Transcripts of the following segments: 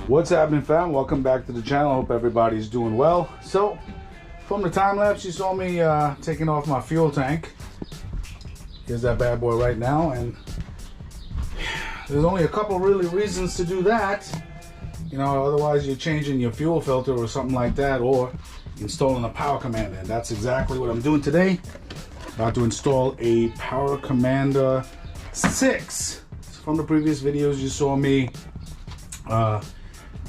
What's happening, fam? Welcome back to the channel. Hope everybody's doing well. So from the time lapse, you saw me taking off my fuel tank. Here's that bad boy right now, and there's only a couple really reasons to do that. You know, otherwise you're changing your fuel filter or something like that, or installing a power commander, and that's exactly what I'm doing today. About to install a Power Commander 6. From the previous videos, you saw me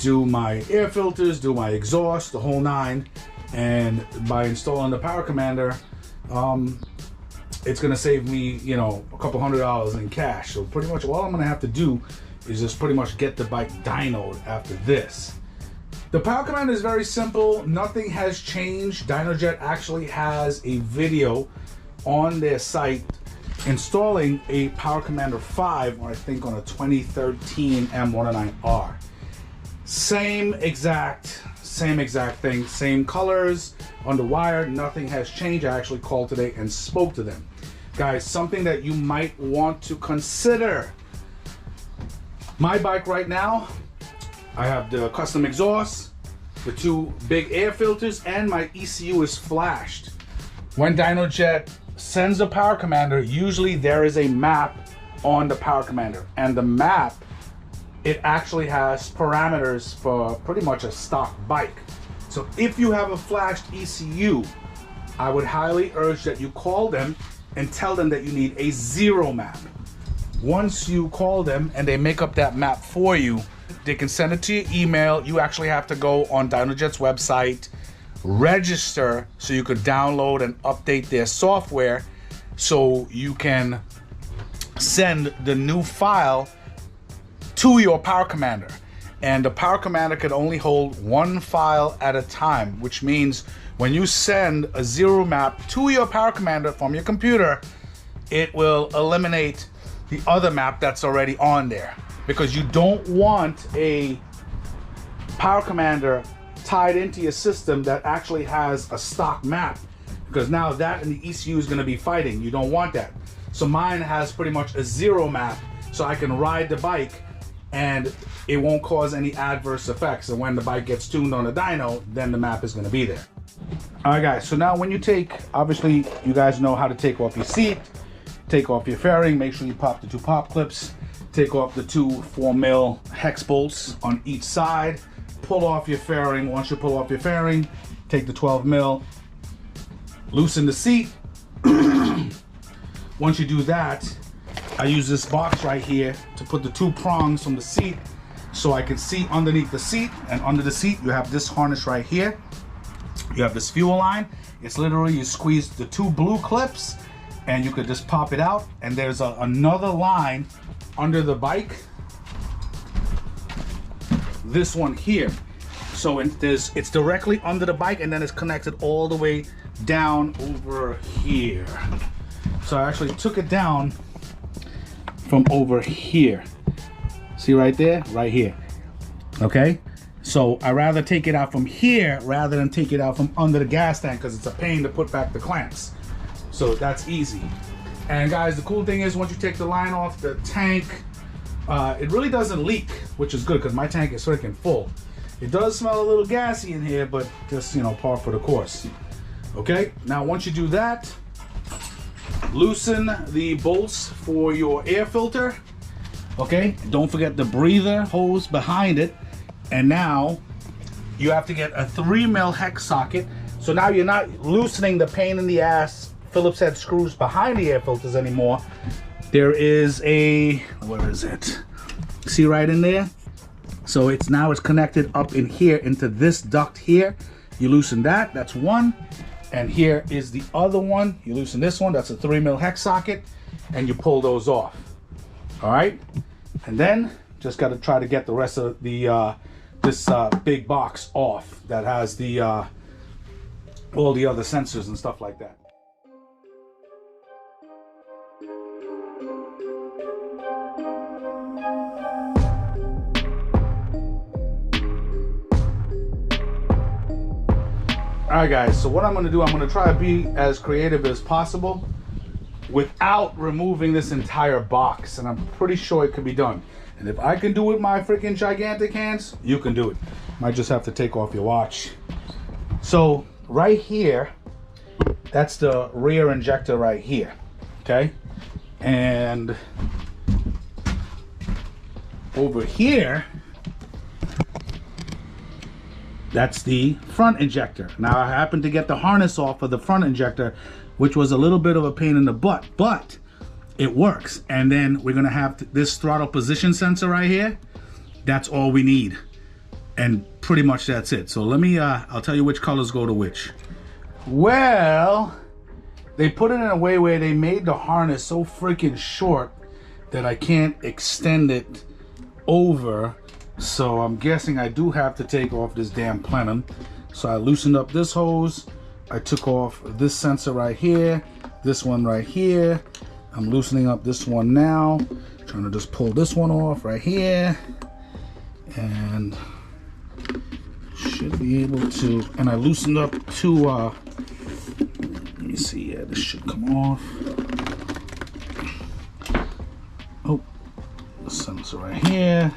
do my air filters, do my exhaust, the whole nine. And by installing the Power Commander, it's gonna save me, you know, a couple $100 in cash. So pretty much all I'm gonna have to do is just pretty much get the bike dynoed after this. The Power Commander is very simple. Nothing has changed. Dynojet actually has a video on their site installing a Power Commander 5, or I think on a 2013 M109R. Same exact thing, same colors, on the wire, nothing has changed. I actually called today and spoke to them. Guys, something that you might want to consider. My bike right now, I have the custom exhaust, the two big air filters, and my ECU is flashed. When Dynojet sends a Power Commander, usually there is a map on the Power Commander, and the map, it actually has parameters for pretty much a stock bike. So if you have a flashed ECU, I would highly urge that you call them and tell them that you need a zero map. Once you call them and they make up that map for you, they can send it to your email. You actually have to go on Dynojet's website, register so you could download and update their software so you can send the new file to your Power Commander. And the Power Commander can only hold one file at a time, which means when you send a zero map to your Power Commander from your computer, it will eliminate the other map that's already on there, because you don't want a Power Commander tied into your system that actually has a stock map, because now that and the ECU is going to be fighting. You don't want that. So mine has pretty much a zero map, so I can ride the bike and it won't cause any adverse effects. And when the bike gets tuned on the dyno, then the map is going to be there. All right, guys, so now when you take, obviously you guys know how to take off your seat, take off your fairing, make sure you pop the two pop clips, take off the two 4mm hex bolts on each side, pull off your fairing. Once you pull off your fairing, take the 12mm, loosen the seat. Once you do that, I use this box right here to put the two prongs from the seat so I can see underneath the seat. And under the seat, you have this harness right here. You have this fuel line. It's literally, you squeeze the two blue clips and you could just pop it out. And there's another line under the bike. This one here. So it's directly under the bike, and then it's connected all the way down over here. So I actually took it down from over here. See right there? Right here. Okay? So I rather take it out from here rather than take it out from under the gas tank, because it's a pain to put back the clamps. So that's easy. And guys, the cool thing is once you take the line off the tank, it really doesn't leak, which is good because my tank is freaking full. It does smell a little gassy in here, but just, you know, par for the course. Okay? Now once you do that, loosen the bolts for your air filter. Okay, don't forget the breather hose behind it. And now you have to get a 3mm hex socket. So now you're not loosening the pain in the ass Phillips head screws behind the air filters anymore. There is a, where is it? See right in there? So it's connected up in here into this duct here. You loosen that, that's one. And here is the other one. You loosen this one, that's a 3mm hex socket, and you pull those off. All right? And then just got to try to get the rest of the this big box off that has the all the other sensors and stuff like that. Alright guys, so what I'm going to do, I'm going to try to be as creative as possible without removing this entire box, and I'm pretty sure it can be done. And if I can do it with my freaking gigantic hands, you can do it. Might just have to take off your watch. So right here, that's the rear injector right here, okay? And over here, that's the front injector. Now I happened to get the harness off of the front injector, which was a little bit of a pain in the butt, but it works. And then we're gonna have this throttle position sensor right here. That's all we need. And pretty much that's it. So let me, I'll tell you which colors go to which. Well, they put it in a way where they made the harness so freaking short that I can't extend it over. So I'm guessing I do have to take off this damn plenum. So I loosened up this hose. I took off this sensor right here, this one right here. I'm loosening up this one now. Trying to just pull this one off right here. And should be able to, and I loosened up two, let me see, yeah, this should come off. Oh, the sensor right here.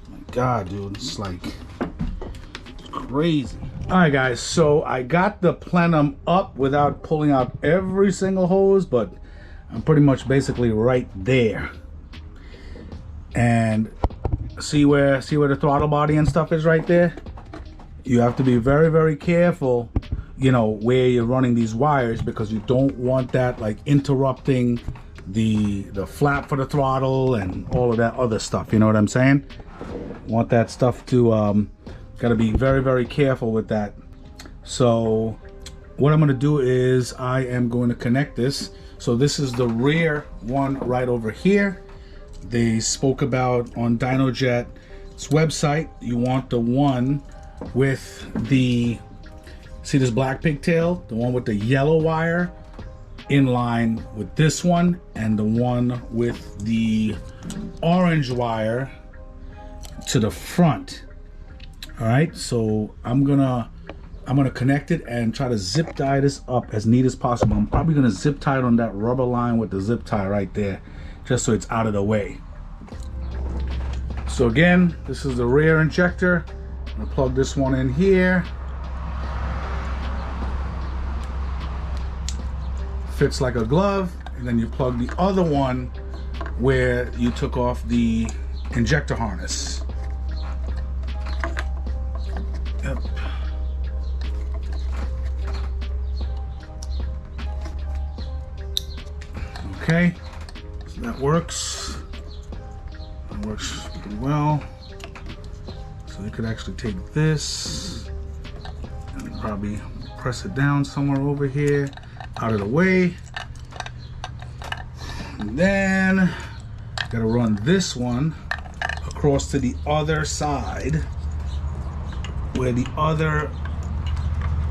My God, dude, it's like crazy. All right, guys, so I got the plenum up without pulling out every single hose, but I'm pretty much basically right there. And see where the throttle body and stuff is right there? You have to be very, very careful, you know, where you're running these wires, because you don't want that like interrupting the flap for the throttle and all of that other stuff, you know what I'm saying? Want that stuff to gotta be very, very careful with that. So what I'm gonna do is I am going to connect this. So this is the rear one right over here. They spoke about on Dynojet's website, you want the one with the, see this black pigtail, the one with the yellow wire in line with this one, and the one with the orange wire to the front. All right, so I'm gonna connect it and try to zip tie this up as neat as possible. I'm probably gonna zip tie it on that rubber line with the zip tie right there, just so it's out of the way. So again, this is the rear injector. I'm gonna plug this one in here. Fits like a glove, and then you plug the other one where you took off the injector harness. Yep. Okay, so that works. That works pretty well. So you could actually take this and probably press it down somewhere over here, out of the way. And then gotta run this one across to the other side where the other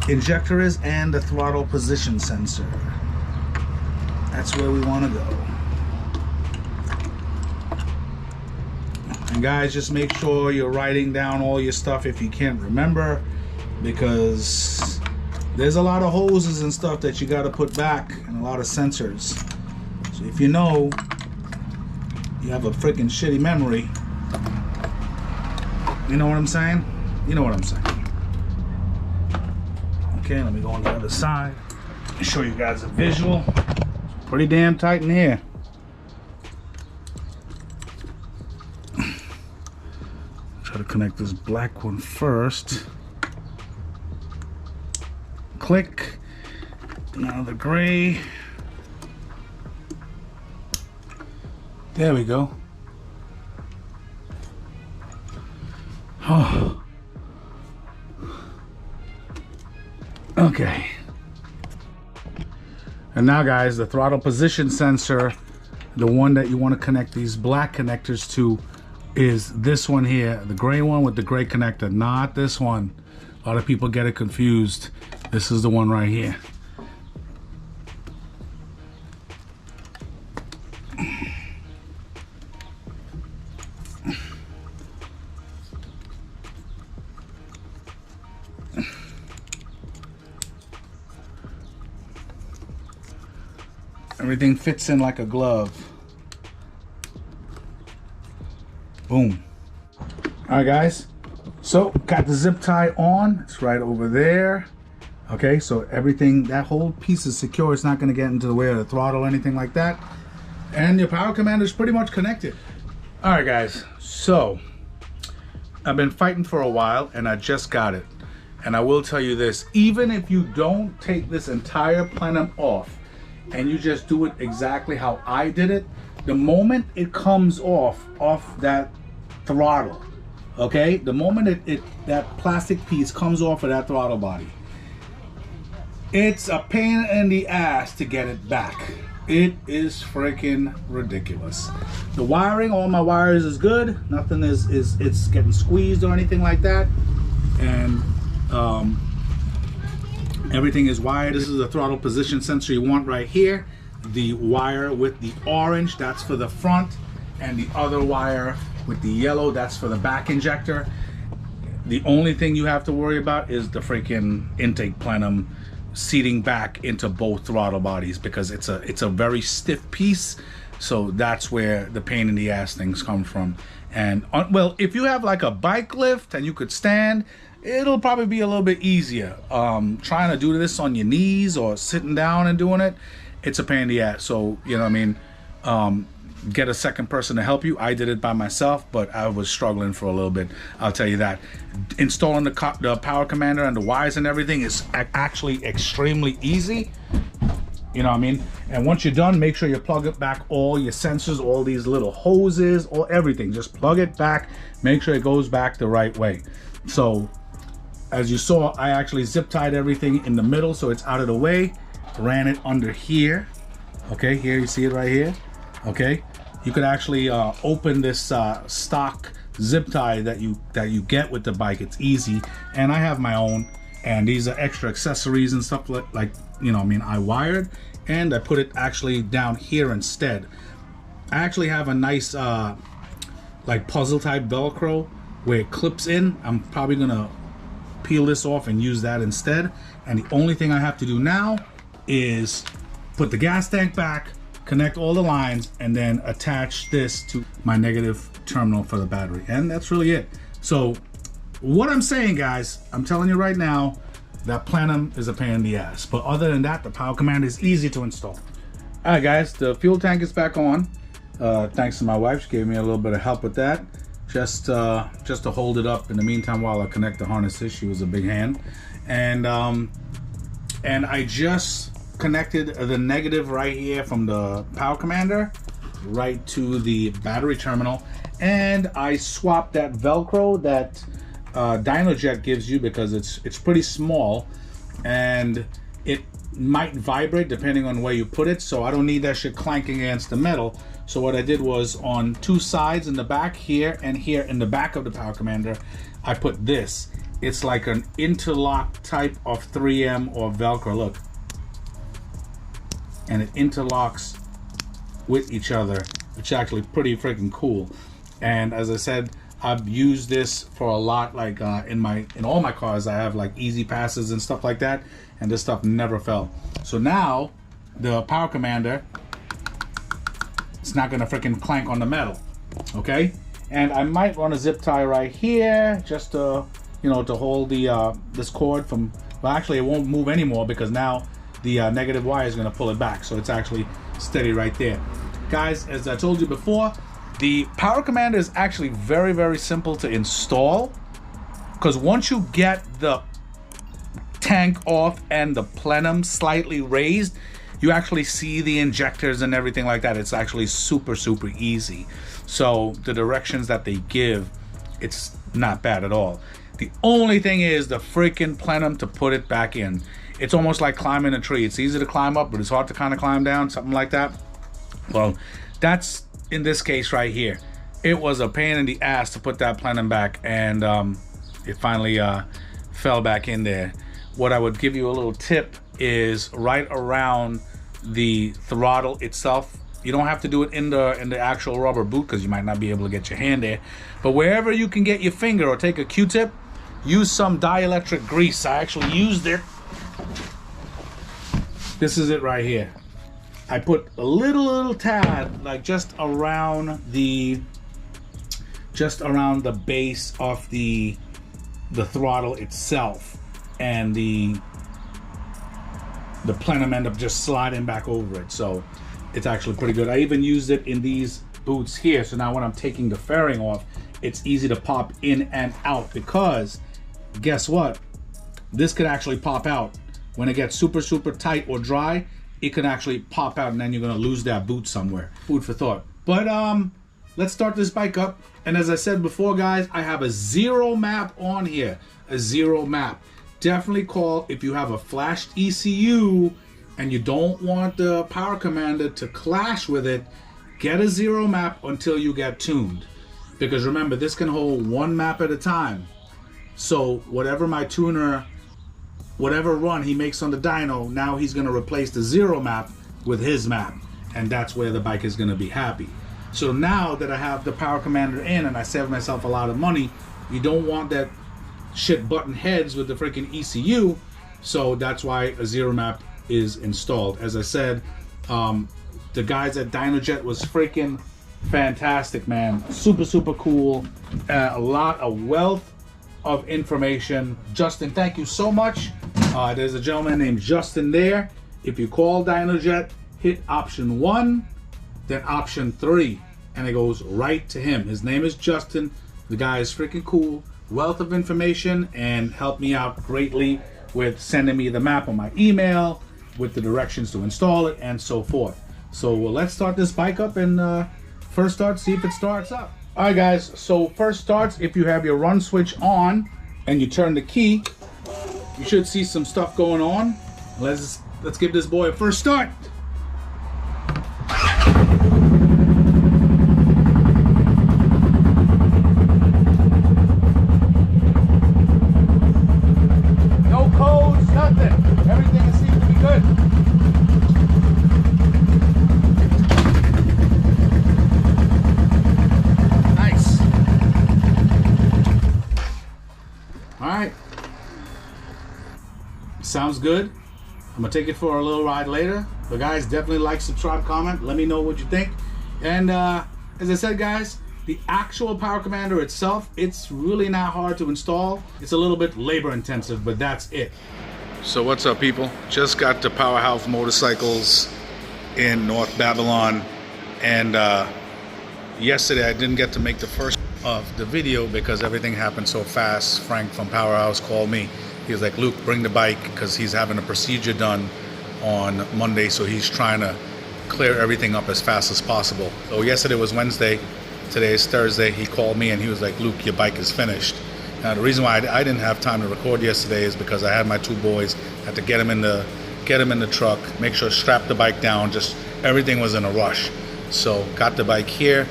injector is and the throttle position sensor. That's where we want to go. And guys, just make sure you're writing down all your stuff if you can't remember, because there's a lot of hoses and stuff that you got to put back and a lot of sensors. So if you know you have a freaking shitty memory, you know what I'm saying? You know what I'm saying. Okay, let me go on the other side and show you guys a visual. Pretty damn tight in here. Try to connect this black one first. Click. Now the gray. There we go. Oh. Okay. And now guys, the throttle position sensor, the one that you want to connect these black connectors to, is this one here, the gray one with the gray connector, not this one. A lot of people get it confused. This is the one right here. Everything fits in like a glove. Boom. All right, guys. So got the zip tie on. It's right over there. Okay, so everything, that whole piece is secure. It's not going to get into the way of the throttle or anything like that. And your power commander is pretty much connected. All right, guys. So I've been fighting for a while and I just got it. And I will tell you this, even if you don't take this entire plenum off and you just do it exactly how I did it, the moment it comes off that throttle, okay, the moment that plastic piece comes off of that throttle body, it's a pain in the ass to get it back. It is freaking ridiculous. The wiring, all my wires is good. Nothing it's getting squeezed or anything like that. And everything is wired. This is the throttle position sensor you want right here. The wire with the orange, that's for the front, and the other wire with the yellow, that's for the back injector. The only thing you have to worry about is the freaking intake plenum seating back into both throttle bodies, because it's a very stiff piece. So that's where the pain in the ass things come from. And well, if you have like a bike lift and you could stand, it'll probably be a little bit easier. Trying to do this on your knees or sitting down and doing it, it's a pain in the ass. So, you know what I mean? Get a second person to help you. I did it by myself, but I was struggling for a little bit, I'll tell you that. Installing the power commander and the wires and everything is actually extremely easy. You know what I mean? And once you're done, make sure you plug it back, all your sensors, all these little hoses, or everything. Just plug it back, make sure it goes back the right way. So as you saw, I actually zip tied everything in the middle so it's out of the way. Ran it under here. Okay, here you see it right here. Okay, you could actually open this stock zip tie that you get with the bike. It's easy, and I have my own, and these are extra accessories and stuff like you know, I mean, I wired and I put it actually down here instead. I actually have a nice like puzzle type Velcro where it clips in. I'm probably gonna peel this off and use that instead. And the only thing I have to do now is put the gas tank back, connect all the lines, and then attach this to my negative terminal for the battery. And that's really it. So what I'm saying, guys, I'm telling you right now, that plenum is a pain in the ass. But other than that, the power commander is easy to install. All right, guys, the fuel tank is back on. Thanks to my wife, she gave me a little bit of help with that. Just to hold it up in the meantime while I connect the harnesses. She was a big hand. And I just connected the negative right here from the power commander right to the battery terminal, and I swapped that Velcro that Dynojet gives you, because it's pretty small and it might vibrate depending on where you put it, so I don't need that shit clanking against the metal. So what I did was, on two sides in the back, here and here in the back of the power commander, I put this. It's like an interlock type of 3M or Velcro. Look, and it interlocks with each other, which is actually pretty freaking cool. And as I said, I've used this for a lot, like in all my cars I have like easy passes and stuff like that, and this stuff never fell. So now the power commander, it's not gonna freaking clank on the metal, okay? And I might run a zip tie right here just to, you know, to hold the this cord from, well, actually it won't move anymore because now the negative wire is going to pull it back, so it's actually steady right there. Guys, as I told you before, the power commander is actually very, very simple to install, because once you get the tank off and the plenum slightly raised, you actually see the injectors and everything like that. It's actually super, super easy. So the directions that they give, it's not bad at all. The only thing is the freaking plenum to put it back in. It's almost like climbing a tree. It's easy to climb up, but it's hard to kind of climb down, something like that. Well, that's in this case right here. It was a pain in the ass to put that plenum back, and it finally fell back in there. What I would give you a little tip is right around the throttle itself. You don't have to do it in the actual rubber boot, because you might not be able to get your hand there. But wherever you can get your finger, or take a Q-tip, use some dielectric grease. I actually used it. This is it right here. I put a little tad, like just around the just around the base of the throttle itself, and the plenum end up just sliding back over it. So it's actually pretty good. I even used it in these boots here, so now when I'm taking the fairing off, it's easy to pop in and out, because guess what, this could actually pop out when it gets super tight or dry. It can actually pop out, and then you're gonna lose that boot somewhere. Food for thought. But let's start this bike up. And as I said before, guys, I have a 0 map on here, a 0 map. Definitely call if you have a flashed ECU and you don't want the power commander to clash with it. Get a 0 map until you get tuned, because remember, this can hold 1 map at a time. So whatever my tuner, whatever run he makes on the dyno, now he's going to replace the 0 map with his map, and that's where the bike is going to be happy. So now that I have the power commander in and I saved myself a lot of money, you don't want that shit button heads with the freaking ECU. So that's why a 0 map is installed. As I said, the guys at Dynojet was freaking fantastic, man. Super cool. A lot of wealth of information. Justin, thank you so much. There's a gentleman named Justin there. If you call Dynojet, hit option 1, then option 3, and it goes right to him. His name is Justin. The guy is freaking cool. Wealth of information, and helped me out greatly with sending me the map on my email with the directions to install it and so forth. So let's start this bike up, and first start, see if it starts up. All right, guys, so first starts, if you have your run switch on and you turn the key, you should see some stuff going on. Let's give this boy a first start. No codes, nothing. Everything seems to be good. Nice. All right. Sounds good. I'm gonna take it for a little ride later. But guys, definitely like, subscribe, comment. Let me know what you think. And as I said, guys, the actual power commander itself, it's really not hard to install. It's a little bit labor intensive, but that's it. So what's up, people? Just got to Powerhouse Motorcycles in North Babylon, and yesterday I didn't get to make the first of the video because everything happened so fast. Frank from Powerhouse called me. He was like, Luke, bring the bike, because he's having a procedure done on Monday, so he's trying to clear everything up as fast as possible. So yesterday was Wednesday, today is Thursday. He called me and he was like, Luke, your bike is finished. Now the reason why I didn't have time to record yesterday is because I had my 2 boys, had to get them in the truck, make sure strap the bike down, just everything was in a rush. So got the bike here,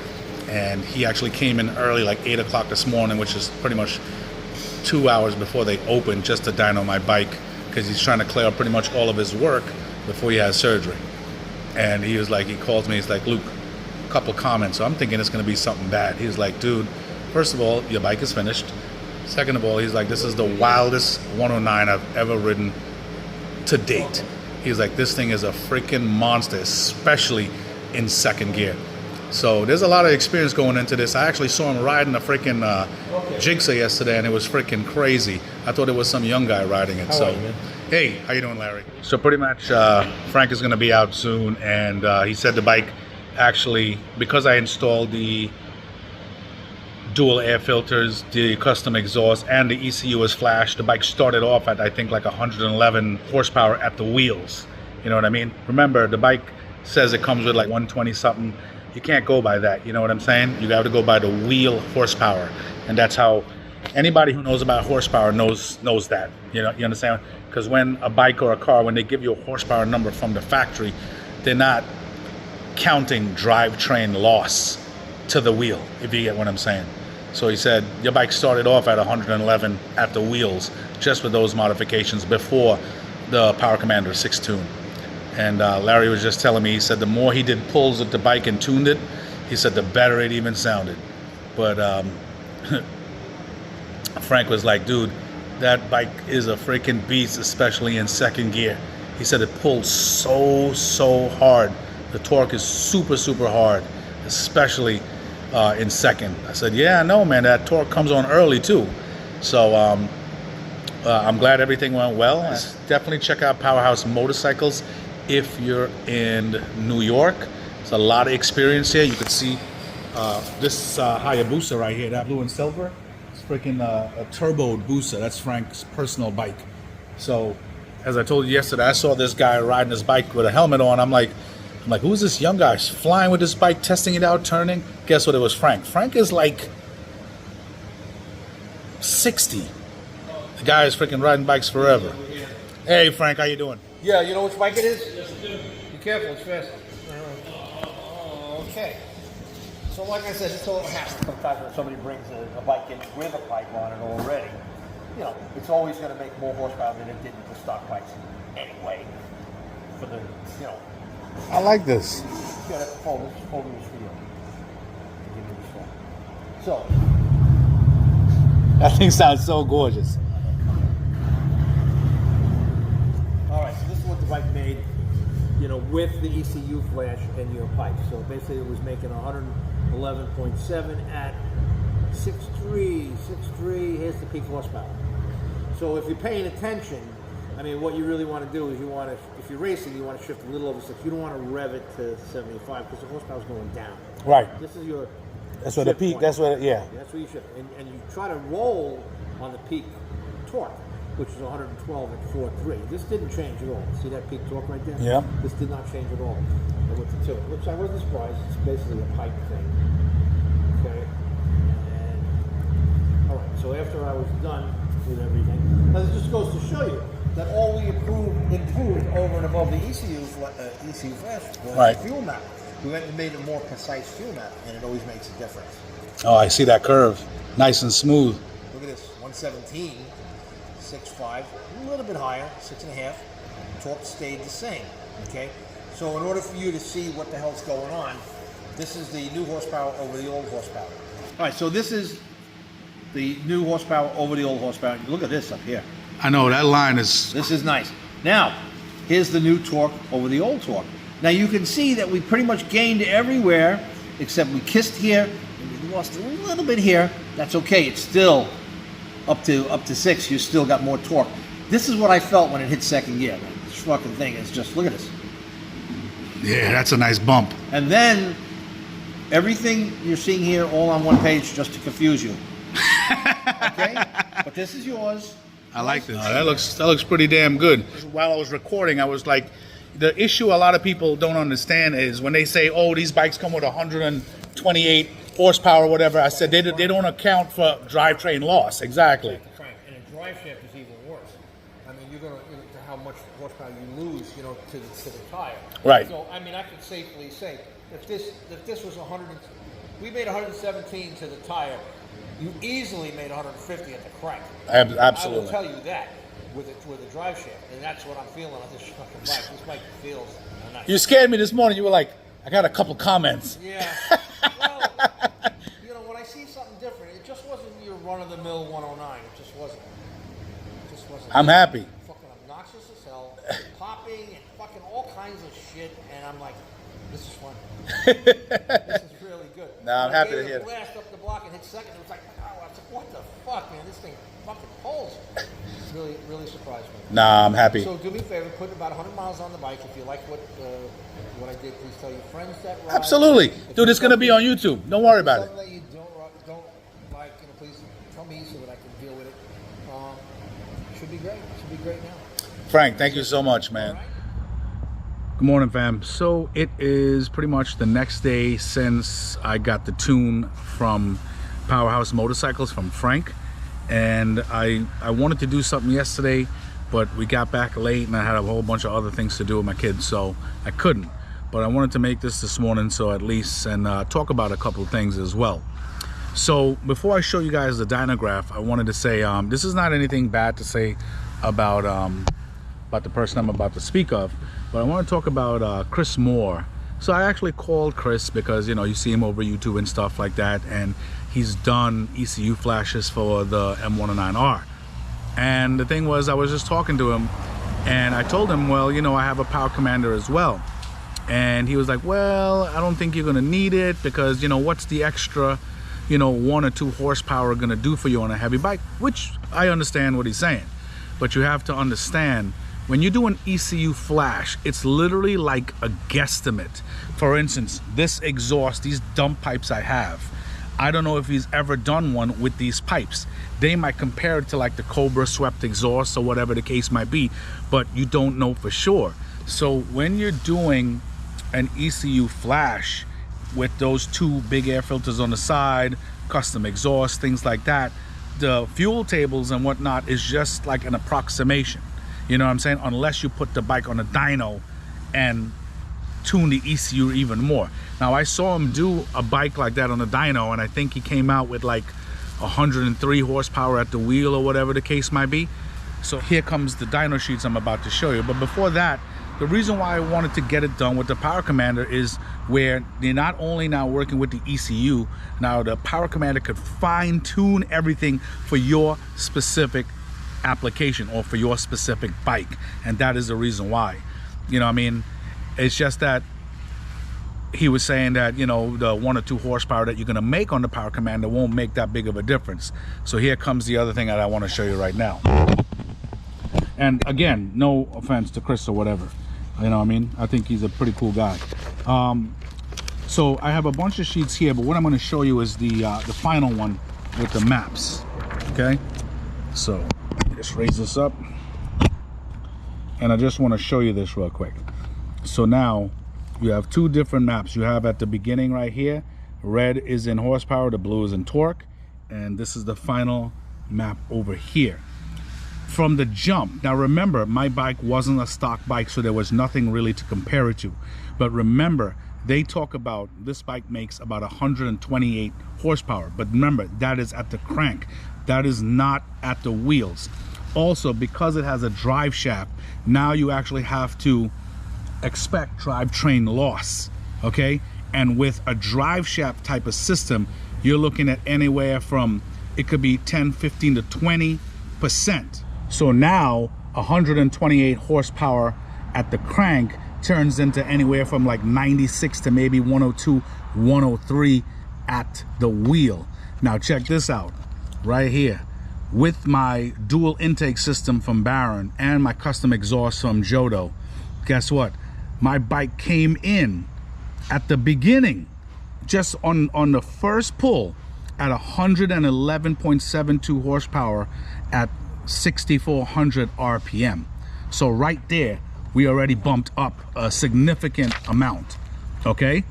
and he actually came in early, like 8 o'clock this morning, which is pretty much 2 hours before they opened, just to dyno my bike, because he's trying to clear up pretty much all of his work before he has surgery. And he was like, he calls me, he's like, Luke, a couple comments. So I'm thinking it's going to be something bad. He was like, dude, first of all, your bike is finished. Second of all, he's like, this is the wildest 109 I've ever ridden to date. He's like, this thing is a freaking monster, especially in second gear. So there's a lot of experience going into this. I actually saw him riding a freaking Jigsaw yesterday, and it was freaking crazy. I thought it was some young guy riding it. So, hey, how you doing, Larry? So pretty much Frank is going to be out soon, and he said the bike actually, because I installed the dual air filters, the custom exhaust, and the ECU was flashed, the bike started off at, I think, like 111 horsepower at the wheels. You know what I mean? Remember, the bike says it comes with like 120 something. You can't go by that, you know what I'm saying? You have to go by the wheel horsepower, and that's how anybody who knows about horsepower knows that. You know, you understand? Because when a bike or a car, when they give you a horsepower number from the factory, they're not counting drivetrain loss to the wheel, if you get what I'm saying. So he said your bike started off at 111 at the wheels, just with those modifications before the Power Commander 6 tune. And Larry was just telling me, he said the more he did pulls with the bike and tuned it, he said the better it even sounded. But Frank was like, dude, that bike is a freaking beast, especially in second gear. He said it pulls so hard. The torque is super hard, especially in second. I said, yeah, I know, man, that torque comes on early too. So I'm glad everything went well. Definitely check out Powerhouse Motorcycles if you're in New York. It's a lot of experience here. You can see this Hayabusa right here, that blue and silver. It's freaking a turbo Busa. That's Frank's personal bike. So as I told you yesterday, I saw this guy riding his bike with a helmet on. I'm like, who's this young guy flying with this bike, testing it out, turning? Guess what? It was Frank. Frank is like 60. The guy is freaking riding bikes forever. Hey, Frank, how you doing? Yeah, you know which bike it is? Yes, I do. Be careful, it's fast. Okay. So like I said, it's a little hassle sometimes when somebody brings a bike in with a pipe on it already. You know, it's always going to make more horsepower than it did with the stock bikes anyway. For the, you know. I like this. Yeah, that's fold this video. Give me this one. So. That thing sounds so gorgeous. All right, so this is what the bike made, you know, with the ECU flash and your pipe. So basically it was making 111.7 at 6.3, here's the peak horsepower. So if you're paying attention, I mean, what you really want to do is you want to, if you're racing, you want to shift a little over 6. You don't want to rev it to 75 because the horsepower's going down. Right. This is your That's where the peak, point. that's where, yeah. That's where you shift. And you try to roll on the peak torque, which is 112 at 4.3. This didn't change at all. See that peak torque right there? Yeah. This did not change at all. I went to 2, which I wasn't surprised. It's basically a pipe thing. Okay. And, all right, so after I was done with everything, now this just goes to show you that all we improved over and above the ECU flash was the fuel map. We went and made a more precise fuel map, and it always makes a difference. Oh, I see that curve. Nice and smooth. Look at this, 117, 6.5, a little bit higher, 6.5. Torque stayed the same, okay? So in order for you to see what the hell's going on, this is the new horsepower over the old horsepower. All right, so this is the new horsepower over the old horsepower. Look at this up here. I know, that line is... This is nice. Now, here's the new torque over the old torque. Now you can see that we pretty much gained everywhere, except we kissed here, and we lost a little bit here. That's okay, it's still up to 6, you still got more torque. This is what I felt when it hit second gear. Man. This fucking thing is just, look at this. Yeah, that's a nice bump. And then, everything you're seeing here all on one page just to confuse you. Okay? But this is yours. I like this. That looks pretty damn good. While I was recording, I was like, the issue a lot of people don't understand is when they say, oh, these bikes come with 128 horsepower or whatever, I said they don't account for drivetrain loss. Exactly. Frank, and a drive shaft is even worse. I mean, you're going to how much horsepower you lose, you know, to the tire. Right. So, I mean, I can safely say, if this was 100, we made 117 to the tire, you easily made 150 at the crank. Absolutely. I will tell you that with a drive shaft, and that's what I'm feeling on this fucking bike. This bike feels nice. You scared me this morning. You were like, I got a couple comments. Yeah. Well, you know, when I see something different, it just wasn't your run-of-the-mill 109. It just wasn't. I'm happy. Fucking obnoxious as hell, popping and fucking all kinds of shit, and I'm like, this is fun. This is really good. Nah, I'm happy to hear it. Blast up the block and hit second. It was like, oh, I was like, what the fuck, man? This thing fucking pulls. Really, really surprised me. Nah, I'm happy. So do me a favor, put about 100 miles on the bike. If you like what I did, please tell your friends that ride. Absolutely, dude. It's gonna be on YouTube. Don't worry about it. Something that you don't like, you know, please tell me so that I can deal with it. Should be great. Should be great now. Frank, thank you so much, man. Right. Good morning, fam. So it is pretty much the next day since I got the tune from Powerhouse Motorcycles from Frank, and I wanted to do something yesterday, but we got back late and I had a whole bunch of other things to do with my kids, so I couldn't. But I wanted to make this morning, so at least, and talk about a couple of things as well. So before I show you guys the dynograph, I wanted to say this is not anything bad to say about the person I'm about to speak of, but I want to talk about Chris Moore. So I actually called Chris because, you know, you see him over YouTube and stuff like that, and he's done ECU flashes for the M109R. And the thing was, I was just talking to him, and I told him, well, you know, I have a Power Commander as well. And he was like, well, I don't think you're gonna need it, because you know, what's the extra, you know, 1 or 2 horsepower gonna do for you on a heavy bike? Which I understand what he's saying, but you have to understand, when you do an ECU flash, it's literally like a guesstimate. For instance, this exhaust, these dump pipes I have, I don't know if he's ever done one with these pipes. They might compare it to like the Cobra swept exhaust or whatever the case might be, but you don't know for sure. So when you're doing an ECU flash with those 2 big air filters on the side, custom exhaust, things like that, the fuel tables and whatnot is just like an approximation. You know what I'm saying? Unless you put the bike on a dyno and tune the ECU even more. Now, I saw him do a bike like that on a dyno, and I think he came out with like 103 horsepower at the wheel or whatever the case might be. So here comes the dyno sheets I'm about to show you. But before that, the reason why I wanted to get it done with the Power Commander is where they're not only now working with the ECU, now the Power Commander could fine tune everything for your specific application or for your specific bike. And that is the reason why. You know what I mean? It's just that he was saying that, you know, the 1 or 2 horsepower that you're going to make on the Power Commander won't make that big of a difference. So here comes the other thing that I want to show you right now. And again, no offense to Chris or whatever, you know what I mean? I think he's a pretty cool guy. So I have a bunch of sheets here, but what I'm going to show you is the final one with the maps. Okay, so just raise this up, and I just want to show you this real quick. So now you have 2 different maps. You have at the beginning right here, red is in horsepower, the blue is in torque, and this is the final map over here. From the jump, now remember, my bike wasn't a stock bike, so there was nothing really to compare it to. But remember, they talk about this bike makes about 128 horsepower. But remember, that is at the crank. That is not at the wheels. Also, because it has a drive shaft, now you actually have to expect drivetrain loss, okay? And with a drive shaft type of system, you're looking at anywhere from, it could be 10, 15 to 20%. So now 128 horsepower at the crank turns into anywhere from like 96 to maybe 102, 103 at the wheel. Now check this out right here. With my dual intake system from Baron and my custom exhaust from Jodo, guess what? My bike came in at the beginning, just on the first pull, at 111.72 horsepower at 6,400 RPM. So right there, we already bumped up a significant amount, okay?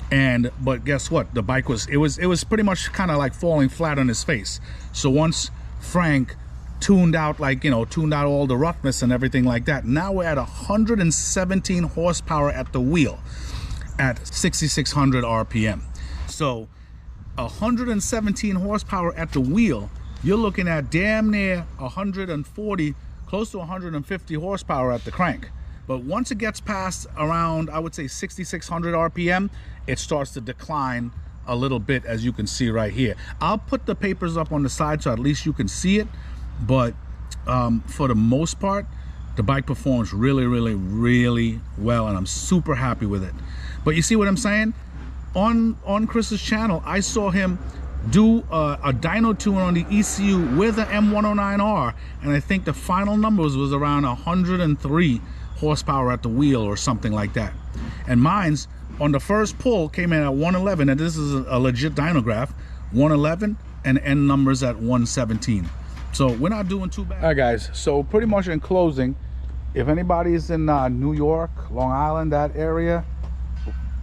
But guess what? The bike was pretty much kind of like falling flat on his face. So once Frank tuned out, like, you know, tuned out all the roughness and everything like that, now we're at 117 horsepower at the wheel at 6,600 RPM. So 117 horsepower at the wheel, you're looking at damn near 140, close to 150 horsepower at the crank. But once it gets past around, I would say 6,600 RPM, it starts to decline a little bit, as you can see right here. I'll put the papers up on the side so at least you can see it. But for the most part, the bike performs really, really, really well, and I'm super happy with it. But you see what I'm saying? On Chris's channel, I saw him do a dyno tune on the ECU with an M109R, and I think the final numbers was around 103 horsepower at the wheel or something like that. And mine's on the first pull came in at 111, and this is a legit dynograph, 111, and end numbers at 117. So we're not doing too bad. All right, guys, so pretty much in closing, if anybody's in New York, Long Island, that area,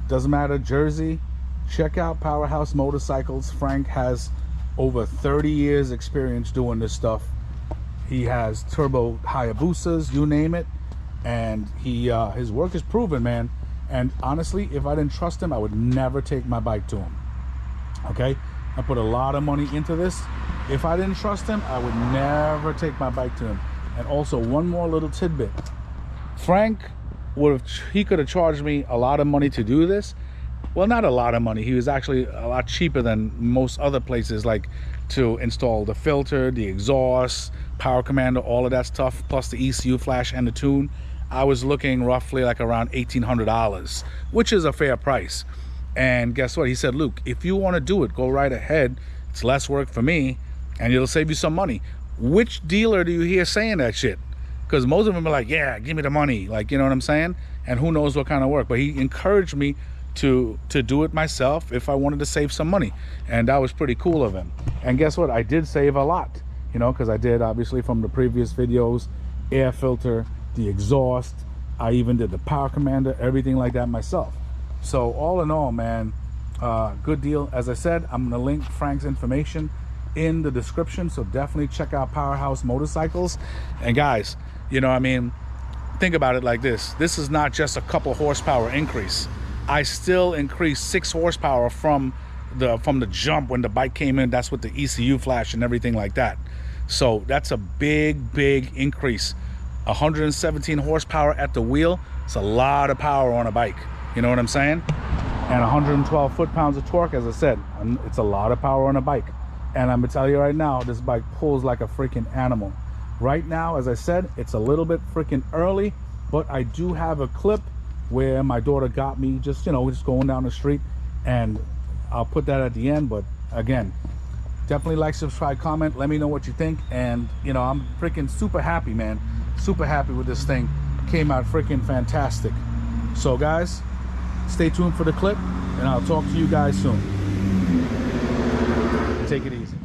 doesn't matter, Jersey, check out Powerhouse Motorcycles. Frank has over 30 years experience doing this stuff. He has turbo Hayabusas, you name it, and his work is proven, man. And honestly, if I didn't trust him, I would never take my bike to him. Okay, I put a lot of money into this. If I didn't trust him, I would never take my bike to him. And also, one more little tidbit. Frank he could have charged me a lot of money to do this. Well, not a lot of money. He was actually a lot cheaper than most other places, like to install the filter, the exhaust, Power Commander, all of that stuff, plus the ECU flash and the tune. I was looking roughly like around $1,800, which is a fair price. And guess what? He said, Luke, if you want to do it, go right ahead. It's less work for me and it'll save you some money. Which dealer do you hear saying that shit? Because most of them are like, yeah, give me the money. Like, you know what I'm saying? And who knows what kind of work. But he encouraged me to do it myself if I wanted to save some money. And that was pretty cool of him. And guess what? I did save a lot, you know, because I did, obviously, from the previous videos, air filter, the exhaust. I even did the power commander, everything like that myself. So all in all, man, good deal. As I said, I'm going to link Frank's information in the description, so definitely check out Powerhouse Motorcycles. And guys, you know, I mean, think about it like this. This is not just a couple horsepower increase. I still increased 6 horsepower from the jump when the bike came in. That's with the ECU flash and everything like that. So that's a big increase. 117 horsepower at the wheel. It's a lot of power on a bike. You know what I'm saying? And 112 foot-pounds of torque, as I said, it's a lot of power on a bike. And I'm gonna tell you right now, this bike pulls like a freaking animal. Right now, as I said, it's a little bit freaking early, but I do have a clip where my daughter got me just, you know, just going down the street, and I'll put that at the end. But again, definitely like, subscribe, comment, let me know what you think. And you know, I'm freaking super happy, man, super happy with this thing. Came out freaking fantastic. So guys, stay tuned for the clip, and I'll talk to you guys soon. Take it easy.